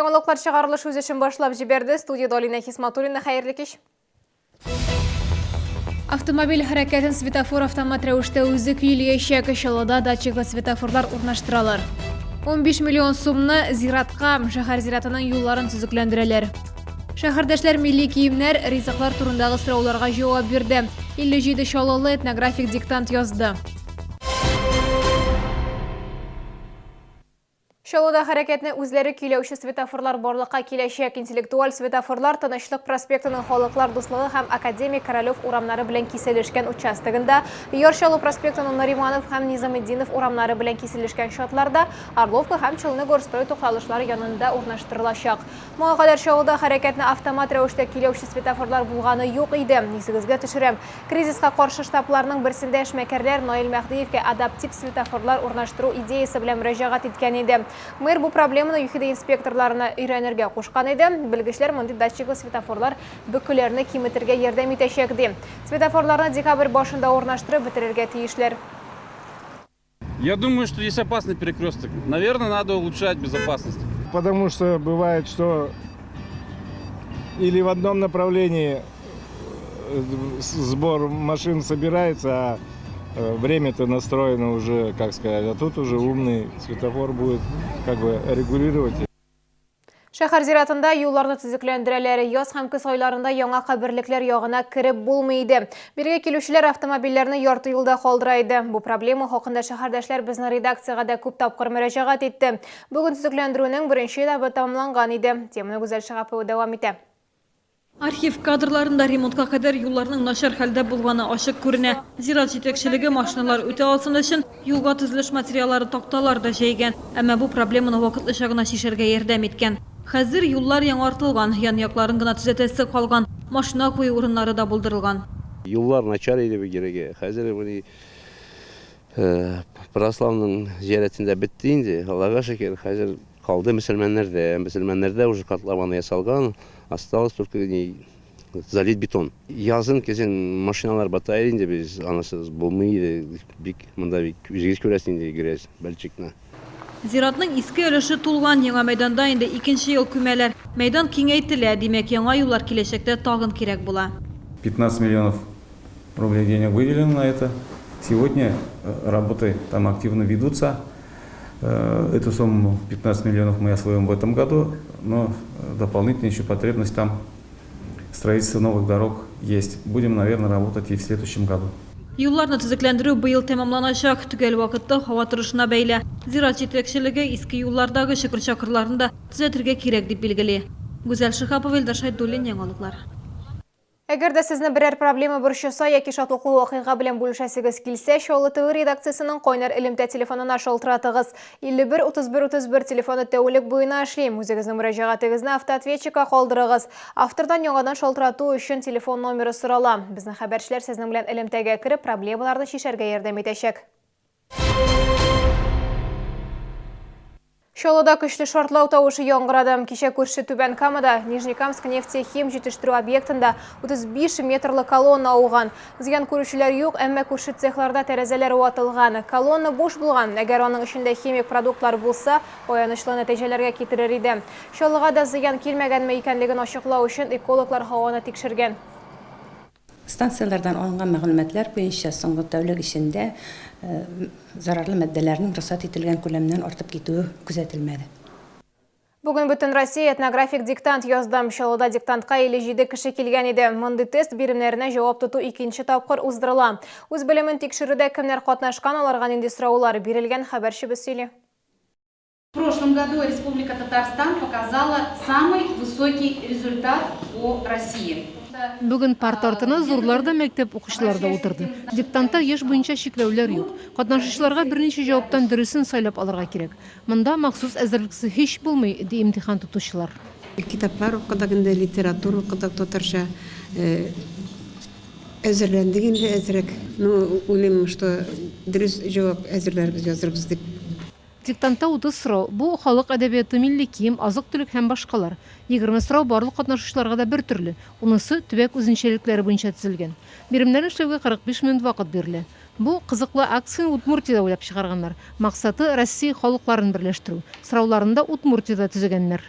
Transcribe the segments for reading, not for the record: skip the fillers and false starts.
Яңалыклар чыгарылыш үз эшен башлап җибәрде. Студияда Алина Хисматуллина, хәерле кич. Автомобиль хәрәкәтен светофор автомат рәвештә үзе көйләячәк. Чаллыда датчиклы светофорлар урнаштыралар. 15 миллион сумны зиратка, шәһәр зиратының юлларын төзекләндерәләр. Шәһәрдәшләр милли киемнәр, ризыклар турындагы сорауларга җавап бирде. 57 чаллылы этнографик диктант язды. Чаллыда хәрәкәтне үзләре көйләүче светофорлар барлыкка киләчәк. Интеллектуаль светофорлар Тынычлык проспектының Халыклар дуслыгы һәм Академик Королев урамнары белән киселешкән участогында, Яр-Чаллы проспектының Нариманов һәм Низаметдинов урамнары белән киселешкән шатларда, Орловка һәм Челны-Горстрой тукталышлары янында урнаштырылачак. Моңа кадәр Чаллыда хәрәкәтне автомат рәвештә көйләүче светофорлар булганы юк иде. Нисегезгә төшерәм. Кризиска каршы штабларның берсендә эшмәкәрләр Наил Мәхдиевкә адаптив светофорлар урнаштыру идеясе белән мөрәҗәгать иткән иде. Мэр бу проблеманы ЮХИД инспекторларына өйрәнергә кушкан иде. Белгечләр мондый датчиклы светофорлар бөкеләрне киметергә ярдәм итәчәк ди. Светофорларны декабрь башында урнаштырып бетерергә тиешләр. Я думаю, что есть опасный перекресток. Наверное, надо улучшать безопасность. Потому что бывает, что или в одном направлении сбор машин собирается, а время-то настроено уже, как сказать, а тут уже умный светофор будет как бы регулировать. Шәһәр зиратында юлларны төзекләндерәләр. Яз һәм кыш айларында яңа каберлекләр ягына кирип булмый иде. Биргә килүчеләр автомобильләрне ярты юлда калдыра иде. Бу проблема хакында шәһәрдәшләр безнең редакциягә дә күп тапкыр мөрәҗәгать итте. Бүген төзекләндерүнең беренче этабы тәмамланган иде. Теманы Гүзәл Шагапова дәвам итә. Архив кадрларында ремонтка кадәр юлларның начар хәлдә булганы ачык күренә. Зират җитәкчелеге машиналар үтә алсын өчен юлга төзелеш материаллары такталар да җәйгән. Әмма бу проблеманы вакытлыча гына шишәргә ярдәм иткән. Хәзер юллар яңартылган, ян-якларын гына төзәтәсе калган, машина кую урыннары да булдырылган. Юллар начар иде бигерәгә. Хәзер бу православның зиярәтендә бетте инде. Аллага шөкер, хәзер калды мөселманнарда уже котлованы ясалган. Осталось только залить бетон. Язын кезен машиналар батайыр инде без анасыз булмый бик монда бик үзегез күрәсез инде грязь бәлчекне. Зиратның иске өлеше тулган яңа мәйданда инде икенче ел күмәләр. Мәйдан киңәйтелә, димәк яңа юллар киләчәктә тагын кирәк була. 15 миллионов рублей денег выделено на это. Сегодня работы там активно ведутся. Эту сумму 15 миллионов мы освоим в этом году, но дополнительная еще потребность там строительства новых дорог есть. Будем, наверное, работать и в следующем году. Юлларны төзекләндерү быел тәмамланачак, түгел вакытта һава торышына бәйле. Зират җитәкчелеге иске юллардагы чокыр-чакырларны да төзәтергә кирәк дип билгели. Гүзәл Шихапова, Илдар Шайдуллин, яңалыклар. Әгәр дә сезне берәр проблема борчыса яки шатлыклы вакыйга белән бүлешәсегез килсә, Чаллы ТВ редакциясының кайнар элемтә телефонына шалтыратыгыз. 51-31-31 телефоны тәүлек буена эшлим. Үзегезнең мөрәҗәгатегезне автоответчикка калдырыгыз. Автордан яңадан шалтырату өчен телефон номеры сорала. Безнең хәбәрчеләр сезнең белән элемтәгә кирип проблемаларны шишәргә ярдәм итәчәк. Чаллыда көчле шартлау тавышы яңгырады. Кичә күрше Түбән Камада Нижнекамск нефтехим җитештерү объектында 35 метрлы колонна ауган. Зыян күрүчеләр юк, әмма күрше цехларда тәрәзәләр ватылган. Колонна буш булган. Әгәр аның эчендә химик продуктлар булса, аянычлы нәтиҗәләргә китерер иде. Чаллыга да зыян килмәгәнме икәнлеген ачыклау өчен экологлар һаваны тикшергән. Станциялардан алынган мәгълүматлар буенча соңгы тәүлек эчендә зарарлы матдәләрнең рөхсәт ителгән күләмнән артып китүе күзәтелмәде. Бүген бөтен Россия этнографик диктант яздым. Чаллыда диктантка 57 кеше килгән иде. Мондый тест биремнәренә җавап тоту икенче тапкыр уздырыла. Үз белемен тикшерүдә кемнәр катнашкан, аларга нинди сораулар бирелгән, хәбәрчебез сөйли. В прошлом году Республика Татарстан показала самый высокий результат по России. Бүген партартына зурларда мәктәп укучыларда утырды. Диктантта еш буенча шикләүләр юк. Катнашучыларга берничә җаваптан дөресен сайлап алырга кирәк. Монда махсус әзерлексе һич булмый, ди имтихан тотучылар. Китаплар укыдык инде, литература укыдык, татарча әзерләндек инде әзрәк. Ну, уйлыйм, что дөрес җавап әзерләрбез, язырбыз дип. Диктантта 30 сорау. Бу халык әдәбияты, милли кием, азык-төлек һәм башкалар. 20 сорау барлык катнашучыларга да бер төрле. Унысы төбәк үзенчәлекләре буенча төзелгән. Биремнәрне эшләүгә 45 минут вакыт бирелә. Бу кызыклы акцияны Удмуртиядә уйлап чыгарганнар. Максаты Россия халыкларын берләштерү. Сорауларында Удмуртиядә төзегәннәр.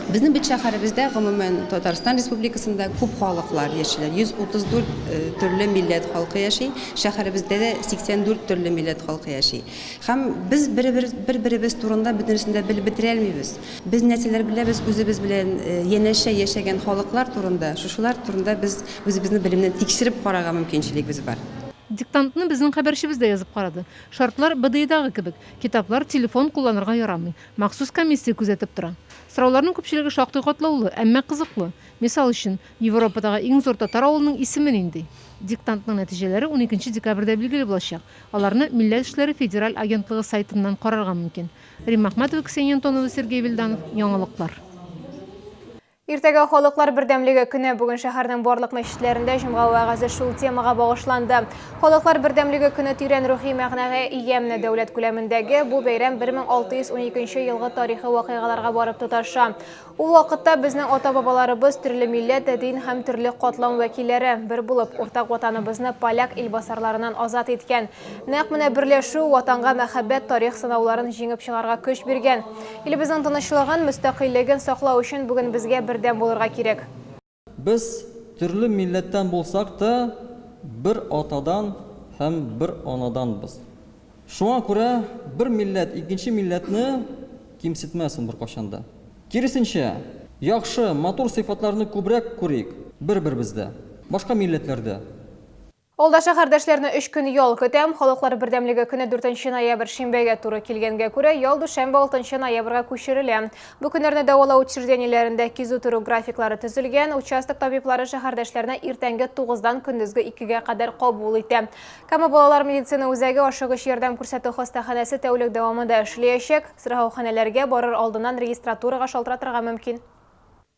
Безнең бит шәһәребездә гомумән Татарстан Республикасында күп халыклар яшиләр. 134 төрле милләт халкы яши. Шәһәребездә дә 84 төрле милләт халкы яши. Һәм без бер-беребез турында бөтенесендә белеп бетерә алмыйбыз. Без нәрсәләр беләбез, үзебез белән янәшә яшәгән халыклар турында, шушылар турында без үзебезне белемне тикшереп карарга мөмкинчелегебез бар. Диктантны безнең хәбәрчебез дә язып карады. Шартлар БДИдагы кебек, китаплар телефон кулланырга ярамый. Махсус комиссия күзәтеп тора. Сорауларның күпчелеге шактый катлаулы, әмма кызыклы. Мисал өчен, Европадагы иң зур татар авылының исеме нинди? Диктантның нәтиҗәләре 12 декабрьдә билгеле булачак. Аларны Милләт эшләре федераль агентлыгы сайтыннан карарга мөмкин. Римма Ахматова, Ксения Антонова, Сергей Вильданов. Яңалыклар. Иртәгә халыклар бердәмлеге көне бүген шәһәрнең барлык мәчетләрендә җомга вәгазы шул темага багышланды. Халыклар бердәмлеге көне тирән рухи мәгънәгә ия менә дәүләт күләмендәге бу бәйрәм 1612 елгы тарихи вакыйгаларга барып тоташа. Ул вакытта безнең ата-бабаларыбыз төрле милләт, дин һәм төрле катлам вәкилләре бер булып уртак ватаныбызны поляк илбасарларыннан азат иткән. Нәкъ менә берләшү ватанга мәхәббәт тарих сынауларын җиңеп чыгарга көч биргән. Илебезнең тынычлыгын, мөстәкыйльлеген саклау өчен бүген безгә бердәм булырга кирәк. Без төрле милләттән булсак та, бер атадан һәм бер анаданбыз. Шуңа күрә бер милләт икенче милләтне кимсетмәсен беркайчанда. Киресенчә, яхшы, матур сыйфатларны күбрәк күрик бер-беребездә, башка милләтләрдә. Алда шәһәрдәшләрне 3 көн ял көтәм. Халыклар бердәмлеге көне 4 ноябрь шимбәгә туры килгәнгә күрә, ял дүшәмбе 6 ноябрьгә күчерелә. Бу көннәрне дәвалау учреждениеләрендә кизү туры графиклары төзелгән. Участок табиблары шәһәрдәшләрне иртәнге 9-дан көндезге 2-гә кадәр кабул итә. Кама балалар медицина үзәге ашыгыч ярдәм күрсәтү хастаханәсе тәүлек дәвамында эшләячәк. Сорауханәләргә барыр алдыннан регистратурага шалтыратырга мөмкин.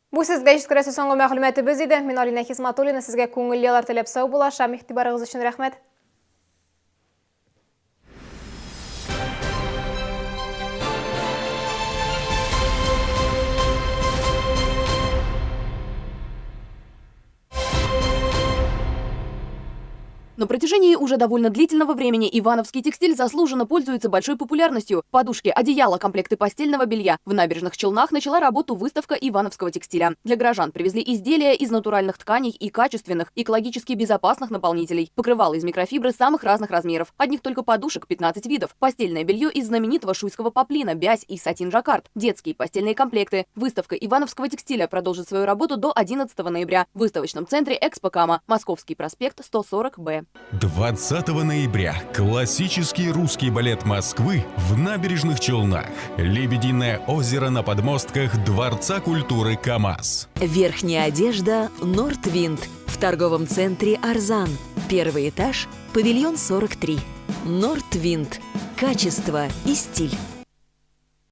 Бу сезгә җиткерәсе соңгы мәгълүматыбыз иде. Мин Алина Хисматуллина, сезгә күңелле яллар теләп сау булашам. Игътибарыгыз өчен рәхмәт. На протяжении уже довольно длительного времени ивановский текстиль заслуженно пользуется большой популярностью. Подушки, одеяла, комплекты постельного белья. В Набережных Челнах начала работу выставка ивановского текстиля. Для горожан привезли изделия из натуральных тканей и качественных, экологически безопасных наполнителей. Покрывала из микрофибры самых разных размеров. Одних только подушек 15 видов. Постельное белье из знаменитого шуйского поплина, бязь и сатин-жаккард. Детские постельные комплекты. Выставка ивановского текстиля продолжит свою работу до 11 ноября в выставочном центре «Экспокама», Московский проспект, 140Б. 20 ноября классический русский балет Москвы в Набережных Челнах. Лебединое озеро на подмостках Дворца культуры КамАЗ. Верхняя одежда «Нортвинд» в торговом центре «Арзан». Первый этаж, павильон 43. «Нортвинд». Качество и стиль.